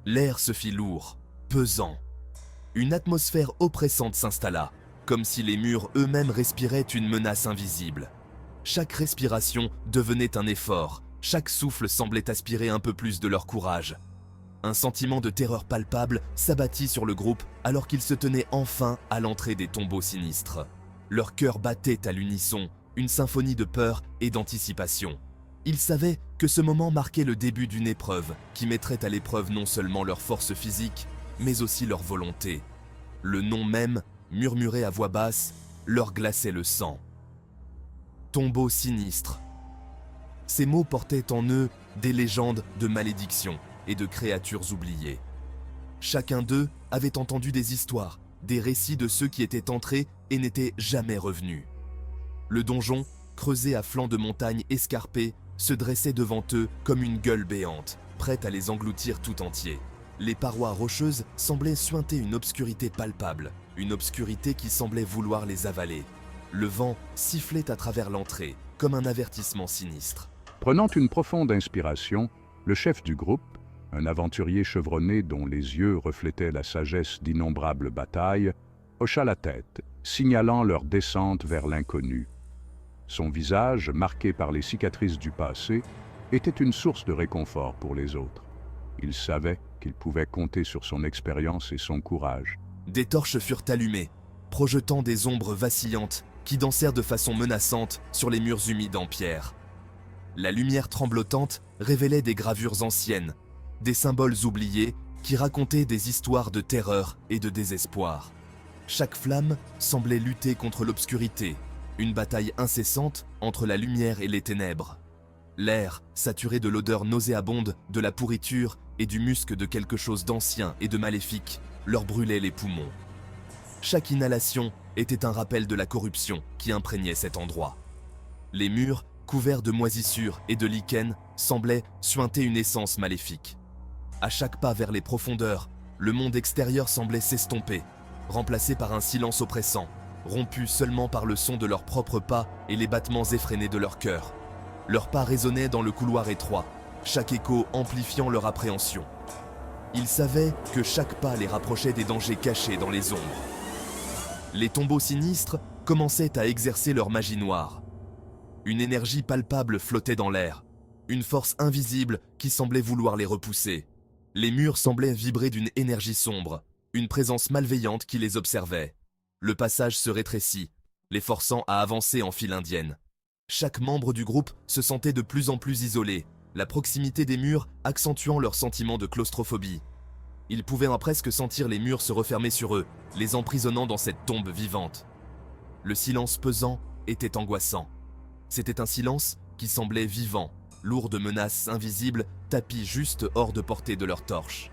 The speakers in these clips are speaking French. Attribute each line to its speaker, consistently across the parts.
Speaker 1: L'air se fit lourd, pesant. Une atmosphère oppressante s'installa, comme si les murs eux-mêmes respiraient une menace invisible. Chaque respiration devenait un effort, chaque souffle semblait aspirer un peu plus de leur courage. Un sentiment de terreur palpable s'abattit sur le groupe alors qu'ils se tenaient enfin à l'entrée des tombeaux sinistres. Leur cœur battait à l'unisson, une symphonie de peur et d'anticipation. Ils savaient que ce moment marquait le début d'une épreuve qui mettrait à l'épreuve non seulement leur force physique, mais aussi leur volonté. Le nom même, murmuré à voix basse, leur glaçait le sang. Tombeau sinistre. Ces mots portaient en eux des légendes de malédiction et de créatures oubliées. Chacun d'eux avait entendu des histoires, des récits de ceux qui étaient entrés et n'étaient jamais revenus. Le donjon, creusé à flanc de montagnes escarpées, se dressait devant eux comme une gueule béante, prête à les engloutir tout entiers. Les parois rocheuses semblaient suinter une obscurité palpable, une obscurité qui semblait vouloir les avaler. Le vent sifflait à travers l'entrée, comme un avertissement sinistre.
Speaker 2: Prenant une profonde inspiration, le chef du groupe, un aventurier chevronné dont les yeux reflétaient la sagesse d'innombrables batailles, hocha la tête, signalant leur descente vers l'inconnu. Son visage, marqué par les cicatrices du passé, était une source de réconfort pour les autres. Il savait qu'il pouvait compter sur son expérience et son courage.
Speaker 1: Des torches furent allumées, projetant des ombres vacillantes qui dansèrent de façon menaçante sur les murs humides en pierre. La lumière tremblotante révélait des gravures anciennes, des symboles oubliés qui racontaient des histoires de terreur et de désespoir. Chaque flamme semblait lutter contre l'obscurité, une bataille incessante entre la lumière et les ténèbres. L'air, saturé de l'odeur nauséabonde, de la pourriture et du musc de quelque chose d'ancien et de maléfique, leur brûlait les poumons. Chaque inhalation était un rappel de la corruption qui imprégnait cet endroit. Les murs, couverts de moisissures et de lichens, semblaient suinter une essence maléfique. À chaque pas vers les profondeurs, le monde extérieur semblait s'estomper, remplacé par un silence oppressant, rompu seulement par le son de leurs propres pas et les battements effrénés de leur cœur. Leurs pas résonnaient dans le couloir étroit, chaque écho amplifiant leur appréhension. Ils savaient que chaque pas les rapprochait des dangers cachés dans les ombres. Les tombeaux sinistres commençaient à exercer leur magie noire. Une énergie palpable flottait dans l'air, une force invisible qui semblait vouloir les repousser. Les murs semblaient vibrer d'une énergie sombre, une présence malveillante qui les observait. Le passage se rétrécit, les forçant à avancer en file indienne. Chaque membre du groupe se sentait de plus en plus isolé, la proximité des murs accentuant leur sentiment de claustrophobie. Ils pouvaient presque sentir les murs se refermer sur eux, les emprisonnant dans cette tombe vivante. Le silence pesant était angoissant. C'était un silence qui semblait vivant, lourd de menaces invisibles, tapis juste hors de portée de leurs torches.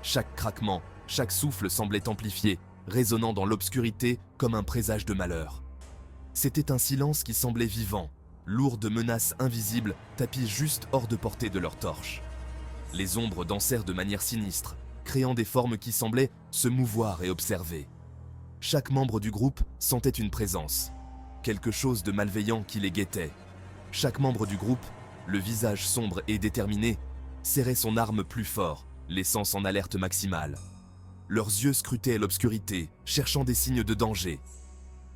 Speaker 1: Chaque craquement, chaque souffle semblait amplifié, résonnant dans l'obscurité comme un présage de malheur. C'était un silence qui semblait vivant, lourd de menaces invisibles, tapis juste hors de portée de leurs torches. Les ombres dansèrent de manière sinistre, créant des formes qui semblaient se mouvoir et observer. Chaque membre du groupe sentait une présence, quelque chose de malveillant qui les guettait. Chaque membre du groupe, le visage sombre et déterminé, serrait son arme plus fort, laissant en alerte maximale. Leurs yeux scrutaient l'obscurité, cherchant des signes de danger.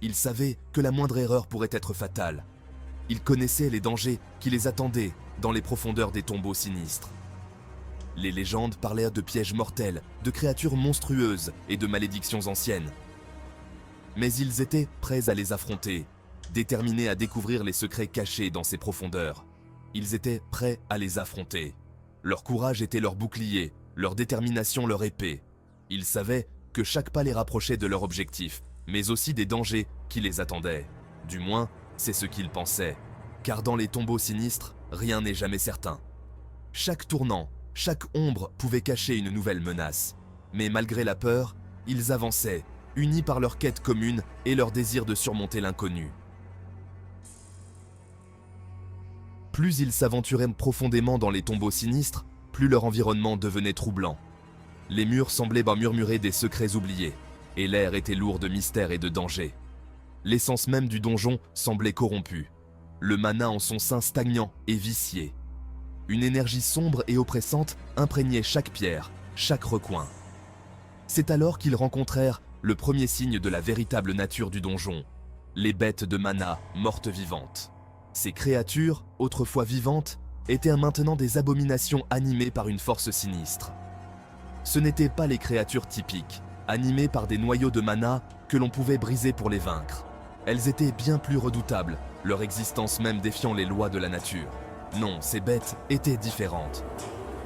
Speaker 1: Ils savaient que la moindre erreur pourrait être fatale. Ils connaissaient les dangers qui les attendaient dans les profondeurs des tombeaux sinistres. Les légendes parlaient de pièges mortels, de créatures monstrueuses et de malédictions anciennes. Mais ils étaient prêts à les affronter, déterminés à découvrir les secrets cachés dans ces profondeurs. Ils étaient prêts à les affronter. Leur courage était leur bouclier, leur détermination leur épée. Ils savaient que chaque pas les rapprochait de leur objectif, mais aussi des dangers qui les attendaient. Du moins, c'est ce qu'ils pensaient. Car dans les tombeaux sinistres, rien n'est jamais certain. Chaque tournant, chaque ombre pouvait cacher une nouvelle menace. Mais malgré la peur, ils avançaient, unis par leur quête commune et leur désir de surmonter l'inconnu. Plus ils s'aventuraient profondément dans les tombeaux sinistres, plus leur environnement devenait troublant. Les murs semblaient murmurer des secrets oubliés, et l'air était lourd de mystère et de danger. L'essence même du donjon semblait corrompue, le mana en son sein stagnant et vicié. Une énergie sombre et oppressante imprégnait chaque pierre, chaque recoin. C'est alors qu'ils rencontrèrent le premier signe de la véritable nature du donjon, les bêtes de mana mortes vivantes. Ces créatures, autrefois vivantes, étaient maintenant des abominations animées par une force sinistre. Ce n'étaient pas les créatures typiques, animées par des noyaux de mana que l'on pouvait briser pour les vaincre. Elles étaient bien plus redoutables, leur existence même défiant les lois de la nature. Non, ces bêtes étaient différentes.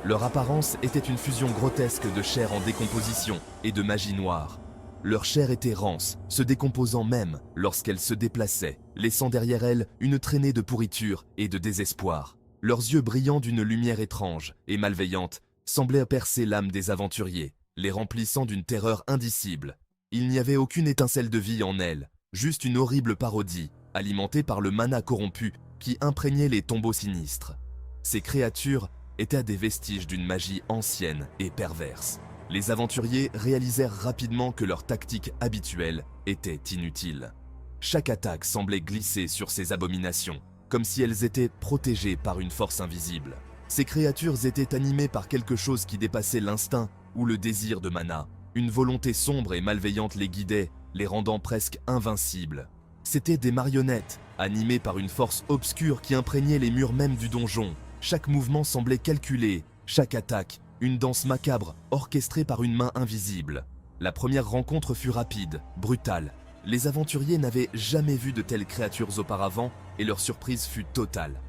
Speaker 1: Leur apparence était une fusion grotesque de chair en décomposition et de magie noire. Leur chair était rance, se décomposant même lorsqu'elles se déplaçaient, laissant derrière elles une traînée de pourriture et de désespoir. Leurs yeux brillants d'une lumière étrange et malveillante semblaient percer l'âme des aventuriers, les remplissant d'une terreur indicible. Il n'y avait aucune étincelle de vie en elles, juste une horrible parodie, alimentée par le mana corrompu qui imprégnait les tombeaux sinistres. Ces créatures étaient des vestiges d'une magie ancienne et perverse. Les aventuriers réalisèrent rapidement que leur tactique habituelle était inutile. Chaque attaque semblait glisser sur ces abominations, comme si elles étaient protégées par une force invisible. Ces créatures étaient animées par quelque chose qui dépassait l'instinct ou le désir de mana. Une volonté sombre et malveillante les guidait, les rendant presque invincibles. C'étaient des marionnettes, animées par une force obscure qui imprégnait les murs même du donjon. Chaque mouvement semblait calculé, chaque attaque, une danse macabre orchestrée par une main invisible. La première rencontre fut rapide, brutale. Les aventuriers n'avaient jamais vu de telles créatures auparavant et leur surprise fut totale.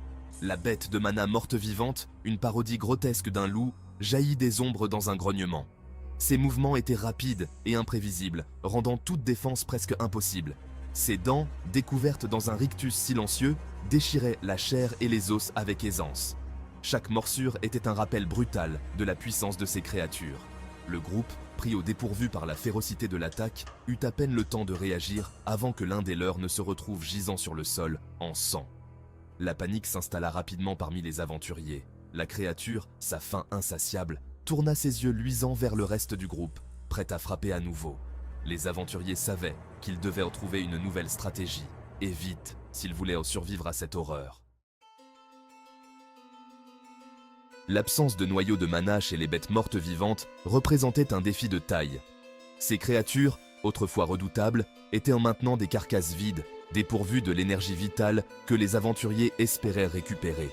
Speaker 1: La bête de mana morte vivante, une parodie grotesque d'un loup, jaillit des ombres dans un grognement. Ses mouvements étaient rapides et imprévisibles, rendant toute défense presque impossible. Ses dents, découvertes dans un rictus silencieux, déchiraient la chair et les os avec aisance. Chaque morsure était un rappel brutal de la puissance de ces créatures. Le groupe, pris au dépourvu par la férocité de l'attaque, eut à peine le temps de réagir avant que l'un des leurs ne se retrouve gisant sur le sol, en sang. La panique s'installa rapidement parmi les aventuriers. La créature, sa faim insatiable, tourna ses yeux luisants vers le reste du groupe, prête à frapper à nouveau. Les aventuriers savaient qu'ils devaient retrouver une nouvelle stratégie, et vite, s'ils voulaient survivre à cette horreur. L'absence de noyaux de mana chez les bêtes mortes vivantes représentait un défi de taille. Ces créatures, autrefois redoutables, étaient maintenant des carcasses vides, dépourvues de l'énergie vitale que les aventuriers espéraient récupérer.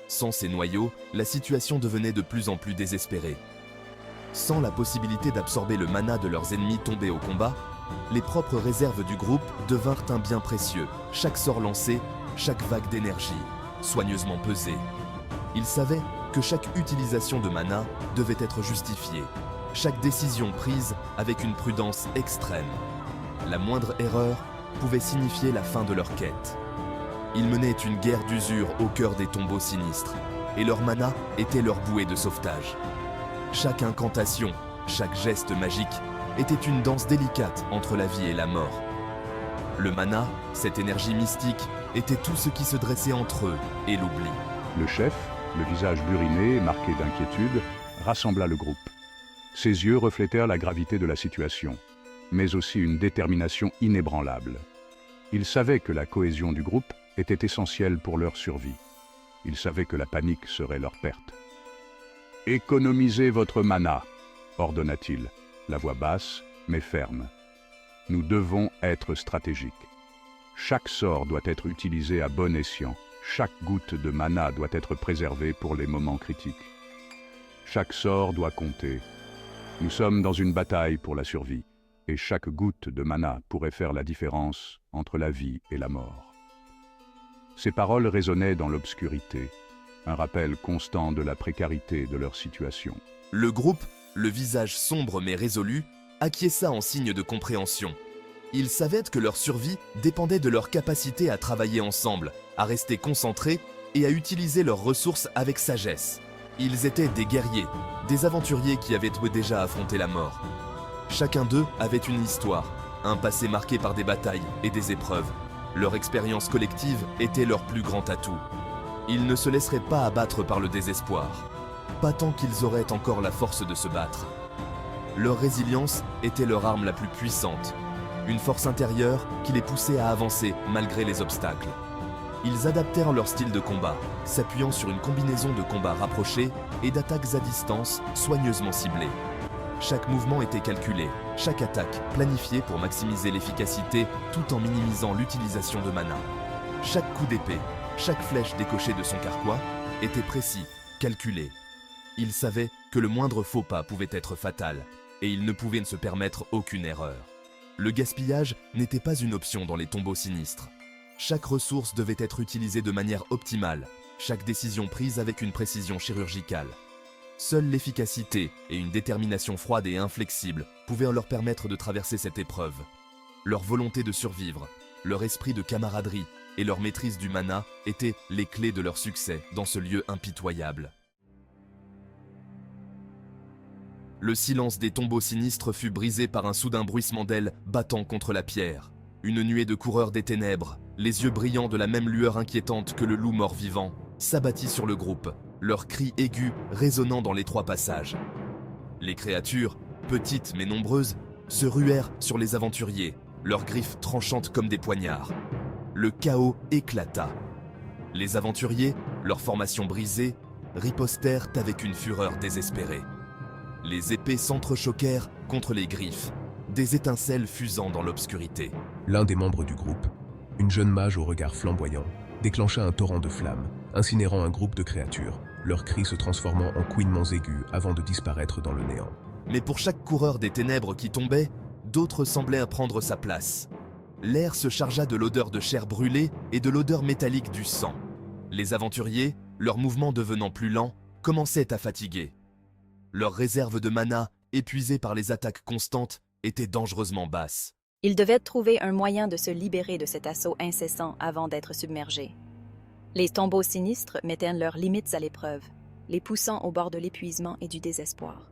Speaker 1: Sans ces noyaux, la situation devenait de plus en plus désespérée. Sans la possibilité d'absorber le mana de leurs ennemis tombés au combat, les propres réserves du groupe devinrent un bien précieux, chaque sort lancé, chaque vague d'énergie, soigneusement pesée. Ils savaient que chaque utilisation de mana devait être justifiée, chaque décision prise avec une prudence extrême. La moindre erreur pouvait signifier la fin de leur quête. Ils menaient une guerre d'usure au cœur des tombeaux sinistres, et leur mana était leur bouée de sauvetage. Chaque incantation, chaque geste magique était une danse délicate entre la vie et la mort. Le mana, cette énergie mystique, était tout ce qui se dressait entre eux et l'oubli.
Speaker 2: Le chef, le visage buriné, marqué d'inquiétude, rassembla le groupe. Ses yeux reflétèrent la gravité de la situation, mais aussi une détermination inébranlable. Il savait que la cohésion du groupe était essentielle pour leur survie. Il savait que la panique serait leur perte. « Économisez votre mana », ordonna-t-il, la voix basse mais ferme. « Nous devons être stratégiques. Chaque sort doit être utilisé à bon escient. Chaque goutte de mana doit être préservée pour les moments critiques. Chaque sort doit compter. Nous sommes dans une bataille pour la survie, et chaque goutte de mana pourrait faire la différence entre la vie et la mort. » Ces paroles résonnaient dans l'obscurité, un rappel constant de la précarité de leur situation.
Speaker 1: Le groupe, le visage sombre mais résolu, acquiesça en signe de compréhension. Ils savaient que leur survie dépendait de leur capacité à travailler ensemble, à rester concentrés et à utiliser leurs ressources avec sagesse. Ils étaient des guerriers, des aventuriers qui avaient déjà affronté la mort. Chacun d'eux avait une histoire, un passé marqué par des batailles et des épreuves. Leur expérience collective était leur plus grand atout. Ils ne se laisseraient pas abattre par le désespoir, pas tant qu'ils auraient encore la force de se battre. Leur résilience était leur arme la plus puissante, une force intérieure qui les poussait à avancer malgré les obstacles. Ils adaptèrent leur style de combat, s'appuyant sur une combinaison de combats rapprochés et d'attaques à distance soigneusement ciblées. Chaque mouvement était calculé, chaque attaque planifiée pour maximiser l'efficacité tout en minimisant l'utilisation de mana. Chaque coup d'épée, chaque flèche décochée de son carquois était précis, calculé. Ils savaient que le moindre faux pas pouvait être fatal, et ils ne pouvaient se permettre aucune erreur. Le gaspillage n'était pas une option dans les tombeaux sinistres. Chaque ressource devait être utilisée de manière optimale, chaque décision prise avec une précision chirurgicale. Seule l'efficacité et une détermination froide et inflexible pouvaient leur permettre de traverser cette épreuve. Leur volonté de survivre, leur esprit de camaraderie et leur maîtrise du mana étaient les clés de leur succès dans ce lieu impitoyable. Le silence des tombeaux sinistres fut brisé par un soudain bruissement d'ailes battant contre la pierre. Une nuée de coureurs des ténèbres, les yeux brillants de la même lueur inquiétante que le loup mort-vivant, s'abattit sur le groupe, leurs cris aigus résonnant dans l'étroit passage. Les créatures, petites mais nombreuses, se ruèrent sur les aventuriers, leurs griffes tranchantes comme des poignards. Le chaos éclata. Les aventuriers, leur formation brisée, ripostèrent avec une fureur désespérée. Les épées s'entrechoquèrent contre les griffes, des étincelles fusant dans l'obscurité.
Speaker 3: L'un des membres du groupe, une jeune mage au regard flamboyant, déclencha un torrent de flammes, incinérant un groupe de créatures, leurs cris se transformant en couinements aigus avant de disparaître dans le néant.
Speaker 1: Mais pour chaque coureur des ténèbres qui tombait, d'autres semblaient prendre sa place. L'air se chargea de l'odeur de chair brûlée et de l'odeur métallique du sang. Les aventuriers, leurs mouvements devenant plus lents, commençaient à fatiguer. Leurs réserves de mana, épuisées par les attaques constantes, étaient dangereusement basses.
Speaker 4: Ils devaient trouver un moyen de se libérer de cet assaut incessant avant d'être submergés. Les tombeaux sinistres mettaient leurs limites à l'épreuve, les poussant au bord de l'épuisement et du désespoir.